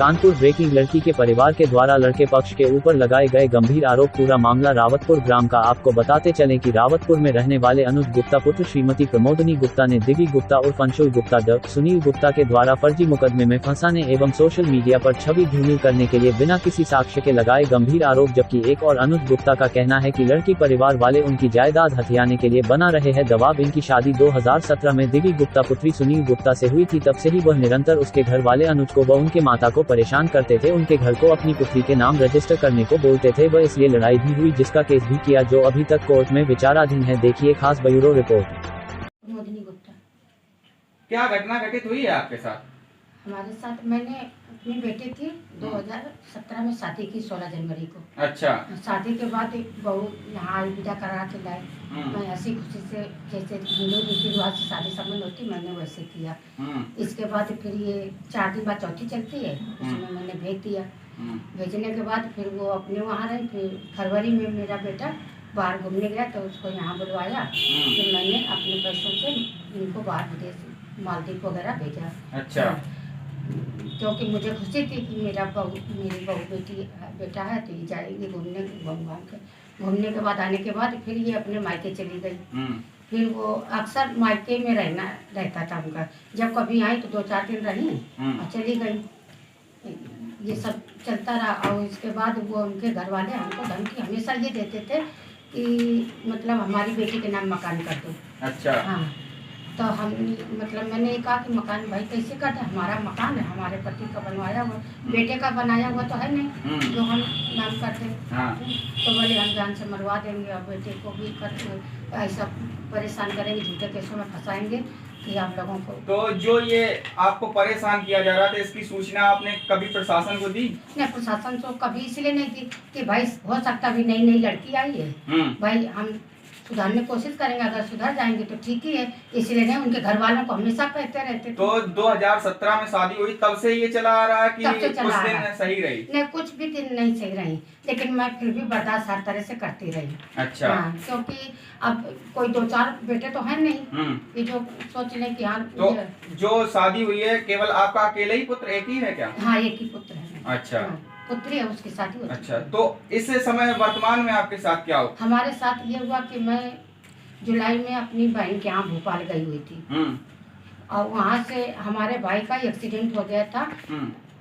Kanpur breaking लड़की के परिवार के द्वारा लड़के पक्ष के ऊपर लगाए गए गंभीर आरोप। पूरा मामला रावतपुर ग्राम का। आपको बताते चलें कि रावतपुर में रहने वाले अनुज गुप्ता पुत्र श्रीमती प्रमोदनी गुप्ता ने दिव्य गुप्ता उर्फ अंशुल गुप्ता ड सुनील गुप्ता के द्वारा फर्जी मुकदमे में फंसाने एवं सोशल मीडिया पर छवि धूमिल करने के लिए बिना किसी साक्ष्य के लगाए गंभीर आरोप। जबकि एक और अनुज गुप्ता का कहना है कि लड़की परिवार वाले उनकी जायदाद हथियाने के लिए बना रहे हैं दबाव। इनकी शादी 2017 में दिव्य गुप्ता पुत्री सुनील गुप्ता से हुई थी। तब से ही वह निरंतर उसके घर वाले अनुज को व उनके माता को परेशान करते थे। उनके घर को अपनी पुत्री के नाम रजिस्टर करने को बोलते थे। वह इसलिए लड़ाई भी हुई, जिसका केस भी किया, जो अभी तक कोर्ट में विचाराधीन है। देखिए खास ब्यूरो रिपोर्ट। मोदिनी गुप्ता। क्या घटना घटित हुई है आपके साथ? हमारे साथ मैंने अपनी बेटी थी 2017 में शादी की 16 जनवरी को। अच्छा। शादी के बाद बहू यहाँ आई, विदा करा के लाई। मैं हंसी खुशी से जैसे हिंदू रीति रिवाज से शादी संबंध होती मैंने वैसे किया। इसके बाद फिर ये 4 दिन बाद चौथी चलती है, उसमें मैंने भेज दिया। भेजने के बाद फिर वो अपने वहाँ रही। फिर फरवरी में मेरा बेटा बाहर घूमने गया तो उसको यहाँ बुलवाया। फिर मैंने अपने पैसों से इनको बाहर विदेश मालदीव वगैरह भेजा। अच्छा। क्योंकि मुझे खुशी थी कि मेरी बहू बेटा है तो ये जाएगी घूमने। घूमने के बाद आने के बाद फिर ये अपने मायके चली गई। फिर वो अक्सर मायके में रहता था उनका। जब कभी आई तो 2-4 दिन रही और चली गई। ये सब चलता रहा। और इसके बाद वो उनके घर वाले हमको धमकी हमेशा ये देते थे कि मतलब हमारी बेटी के नाम मकान कर दो। अच्छा। हाँ, तो हम मतलब मैंने कहा कि मकान भाई कैसे कर दे, हमारा मकान है, हमारे पति का बनवाया हुआ, बेटे का बनाया हुआ तो है नहीं जो हम नाम करते। हाँ। तो बोले हम जान से मरवा देंगे और बेटे को भी ऐसा परेशान करेंगे, झूठे केसों में फंसाएंगे कि आप लोगों को। तो जो ये आपको परेशान किया जा रहा था, इसकी सूचना आपने कभी प्रशासन को दी? नहीं, प्रशासन को कभी इसलिए नहीं दी कि भाई हो सकता भी नई लड़की आई है, भाई हम सुधारने की कोशिश करेंगे, अगर सुधर जाएंगे तो ठीक ही है। इसलिए नहीं, उनके घर वालों को हमेशा कहते रहते थे। तो 2017 में शादी हुई, तब से ये चला आ रहा है कि कुछ दिन सही रही? नहीं, कुछ भी दिन नहीं सही रही, लेकिन मैं फिर भी बर्दाश्त हर तरह से करती रही। अच्छा। हाँ, क्योंकि अब कोई 2-4 बेटे तो है नहीं कि जो सोच लें कि हाँ। तो जो शादी हुई है केवल आपका अकेले ही पुत्र, एक ही है क्या? हाँ, एक ही पुत्र है। अच्छा। पुत्री है, उसकी शादी हुई। अच्छा, तो इस समय वर्तमान में आपके साथ क्या हुआ? हमारे साथ ये हुआ कि मैं जुलाई में अपनी बहन के यहाँ भोपाल गई हुई थी और वहाँ से हमारे भाई का एक्सीडेंट हो गया था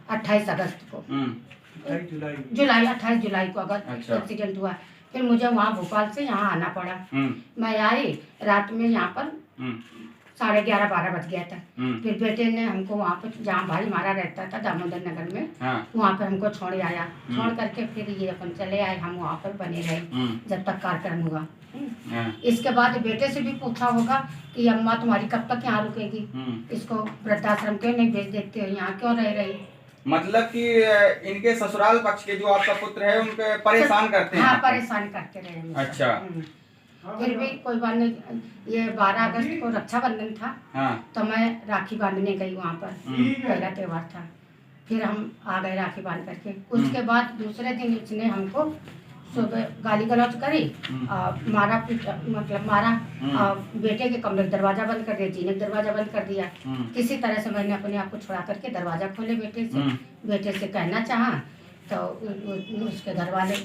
28 अगस्त को। 28 जुलाई को अगर एक्सीडेंट हुआ। फिर मुझे वहाँ भोपाल से यहाँ आना पड़ा। मैं आई रात में, यहाँ पर 11:30-12 बज गया था। फिर बेटे ने हमको वहाँ पर, जहाँ भाई हमारा रहता था दामोदर नगर में, वहाँ पर हमको छोड़ आया। छोड़ करके फिर ये अपन चले आए, हम वहाँ पर बने रहे जब तक कार्यक्रम हुआ। इसके बाद बेटे से भी पूछा होगा कि अम्मा तुम्हारी कब तक यहाँ रुकेगी, इसको वृद्धाश्रम क्यों नहीं भेज देते हो, यहाँ क्यों रह रही? मतलब कि इनके ससुराल पक्ष के जो आपका पुत्र है उनके परेशान करते हैं? हाँ, परेशान करते रहे। अच्छा। फिर भी कोई बात नहीं। ये 12 अगस्त को रक्षाबंधन था। हाँ। तो मैं राखी बांधने गई वहाँ पर, पहला त्योहार था। फिर हम आ गए राखी बांध करके। उसके बाद दूसरे दिन इसने हमको सुबह गाली गलौज करी, मारा मतलब मारा। बेटे के कमरे का दरवाजा बंद कर दिया, जीने का दरवाजा बंद कर दिया। किसी तरह से मैंने अपने आप को छुड़ा करके दरवाजा खोले बेटे से कहना चाहा तो उसके घर वाले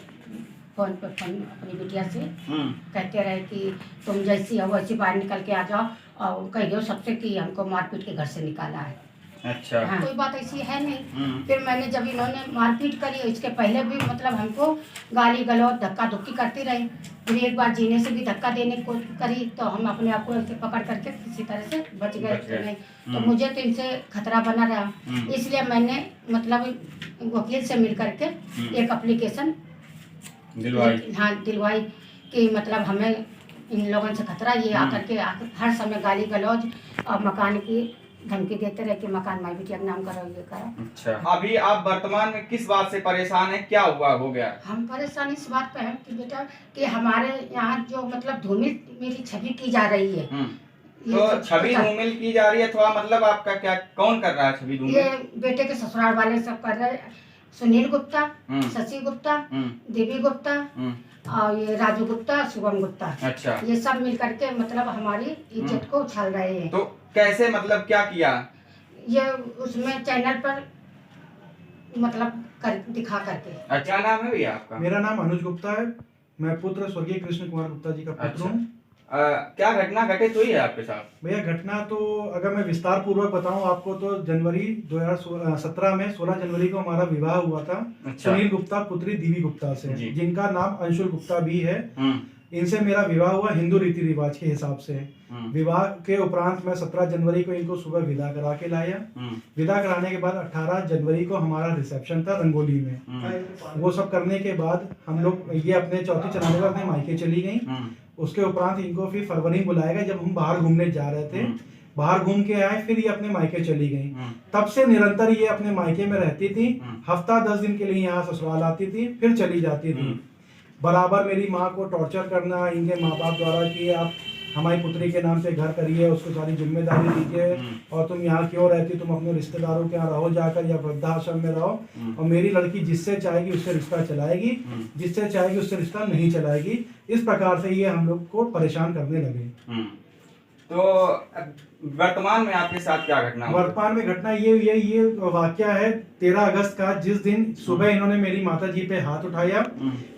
फोन अपनी बिटिया से कहते रहे कि तुम जैसी हो वैसी बाहर निकल के आ जाओ और कह दो सबसे कि हमको मारपीट के घर से निकाला है। अच्छा। हाँ, कोई बात ऐसी है नहीं। फिर मैंने जब इन्होंने मारपीट करी, इसके पहले भी मतलब हमको गाली गलौज धक्का धुक्की करती रही। फिर एक बार जीने से भी धक्का देने की कोशिश करी तो हम अपने आप को ऐसे पकड़ करके किसी तरह से बच गए। तो मुझे तो इनसे खतरा बना रहा, इसलिए मैंने मतलब वकील से मिल करके एक एप्लीकेशन दिलवाई कि मतलब हमें इन लोगों से खतरा, ये आकर के हर समय गाली गलौज और मकान की धमकी देते रहे कि मकान माई बिटिया का नाम करो, ये करो। अच्छा। अभी आप वर्तमान में किस बात से परेशान हैं, क्या हो गया? हम परेशान इस बात पे हैं कि बेटा कि हमारे यहाँ जो मतलब धूमिल मेरी छवि की जा रही है। तो छवि धूमिल की जा रही है, थोड़ा मतलब आपका क्या, कौन कर रहा है छवि धूमिल? ये बेटे के ससुराल वाले सब कर रहे हैं। सुनील गुप्ता, शशि गुप्ता, देवी गुप्ता और ये राजू गुप्ता, शुभम गुप्ता। अच्छा। ये सब मिल करके मतलब हमारी इज्जत को उछाल रहे हैं। तो कैसे, मतलब क्या किया? ये उसमें चैनल पर मतलब दिखा करके। क्या नाम है भैया आपका? मेरा नाम अनुज गुप्ता है। मैं पुत्र स्वर्गीय कृष्ण कुमार गुप्ता जी का पुत्र हूँ। क्या घटना घटित हुई है आपके साथ? भैया घटना तो अगर मैं विस्तार पूर्वक बताऊं आपको तो जनवरी 2017 में 16 जनवरी को हमारा विवाह हुआ था। अच्छा। सुनील गुप्ता पुत्री दिवी गुप्ता से, जिनका नाम अंशुल गुप्ता भी है। इनसे मेरा विवाह हुआ हिंदू रीति रिवाज के हिसाब से। विवाह के उपरांत मैं 17 जनवरी को इनको सुबह विदा करा के लाया। विदा कराने के बाद 18 जनवरी को हमारा रिसेप्शन था रंगोली में। वो सब करने के बाद हम लोग ये अपने चौथी चलाने के बाद मायके चली गई। उसके उपरांत इनको फिर फरवरी में बुलाया गया जब हम बाहर घूमने जा रहे थे। बाहर घूम के आए, फिर ये अपने मायके चली गई। तब से निरंतर ये अपने मायके में रहती थी। हफ्ता 10 दिन के लिए यहाँ ससुराल आती थी, फिर चली जाती थी। बराबर मेरी माँ को टॉर्चर करना इनके माँ बाप द्वारा कि आप हमारी पुत्री के नाम से घर करिए, उसको सारी जिम्मेदारी दीजिए, और तुम यहाँ क्यों रहती, तुम अपने रिश्तेदारों के यहाँ रहो जाकर या वृद्धाश्रम में रहो, और मेरी लड़की जिससे चाहेगी उससे रिश्ता चलाएगी, जिससे चाहेगी उससे रिश्ता नहीं चलाएगी। इस प्रकार से ये हम लोग को परेशान करने लगे। तो वर्तमान में आपके साथ क्या घटना? वर्तमान में घटना ये वाकया है 13 अगस्त का, जिस दिन सुबह इन्होंने मेरी माता जी पे हाथ उठाया,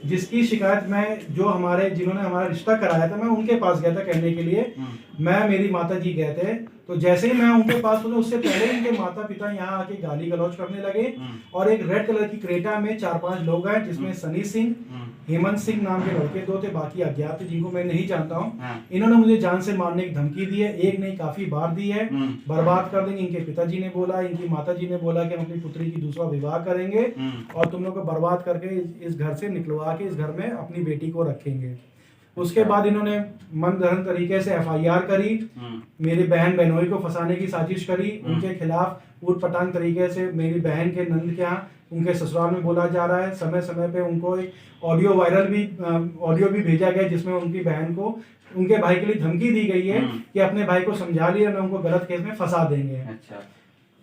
जिसकी शिकायत मैं जिन्होंने हमारा रिश्ता कराया था मैं उनके पास गया था कहने के लिए। मैं मेरी माता जी गए थे, तो जैसे ही मैं उनके पास पहुंचा उससे पहले इनके माता पिता यहाँ आके गाली गलौज करने लगे। और एक रेड कलर की क्रेटा में 4-5 लोग हैं, जिसमें सनी सिंह, हेमंत सिंह नाम के लड़के 2 थे, बाकी अज्ञात थे जिनको मैं नहीं जानता हूँ। इन्होंने मुझे जान से मारने की धमकी दी है, एक नहीं काफी बार दी है। बर्बाद कर देंगे, इनके पिताजी ने बोला, इनकी माताजी ने बोला कि हम अपनी पुत्री की दूसरा विवाह करेंगे और तुम लोग को बर्बाद करके इस घर से निकलवा के इस घर में अपनी बेटी को रखेंगे। उसके बाद इन्होंने मनगढ़ंत तरीके से FIR करी, मेरी बहन बहनोई को फंसाने की साजिश करी। उनके खिलाफ ऊटपटांग तरीके से मेरी बहन के नंद के यहाँ उनके ससुराल में बोला जा रहा है। समय समय पे उनको एक ऑडियो भी भेजा गया जिसमें उनकी बहन को उनके भाई के लिए धमकी दी गई है कि अपने भाई को समझा लिया, मैं उनको गलत केस में फंसा देंगे। अच्छा,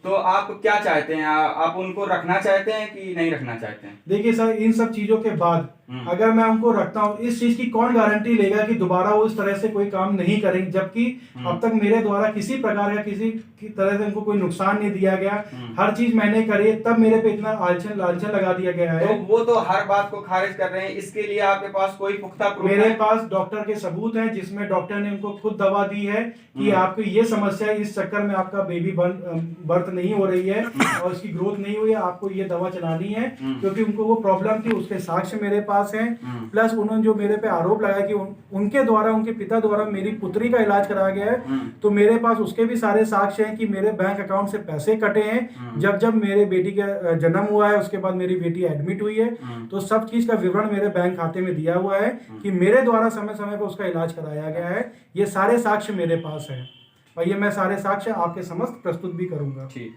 तो आप क्या चाहते हैं? आप उनको रखना चाहते हैं कि नहीं रखना चाहते हैं? देखिए सर, इन सब चीजों के बाद अगर मैं उनको रखता हूँ, इस चीज की कौन गारंटी लेगा कि दोबारा वो इस तरह से कोई काम नहीं करेंगे, जबकि अब तक मेरे द्वारा किसी प्रकार का किसी की तरह से उनको कोई नुकसान नहीं दिया गया। हर चीज मैंने करी, तब मेरे पे इतना लालचन लगा दिया गया है। तो वो तो हर बात को खारिज कर रहे हैं, इसके लिए आपके पास कोई पुख्ता प्रूफ? मेरे पास डॉक्टर के सबूत हैं, जिसमें डॉक्टर ने उनको खुद दवा दी है कि आपको ये समस्या है, इस चक्कर में आपका बेबी बर्थ नहीं हो रही है और इसकी ग्रोथ नहीं हुई है, आपको ये दवा चलानी है, क्योंकि उनको वो प्रॉब्लम थी। उसके साक्ष्य मेरे पास है। प्लस उन्होंने जो मेरे पे आरोप लगाया कि उनके द्वारा, उनके पिता द्वारा मेरी पुत्री का इलाज कराया गया है, तो मेरे पास उसके भी सारे साक्ष्य हैं कि मेरे बैंक अकाउंट से पैसे कटे हैं जब मेरे बेटी का जन्म हुआ है, उसके बाद मेरी बेटी एडमिट हुई है। तो सब चीज का विवरण मेरे बैंक खाते में दिया हुआ है कि मेरे द्वारा समय समय पर उसका इलाज कराया गया है। ये सारे साक्ष्य मेरे पास है और ये मैं सारे साक्ष्य आपके समक्ष प्रस्तुत भी करूंगा। ठीक।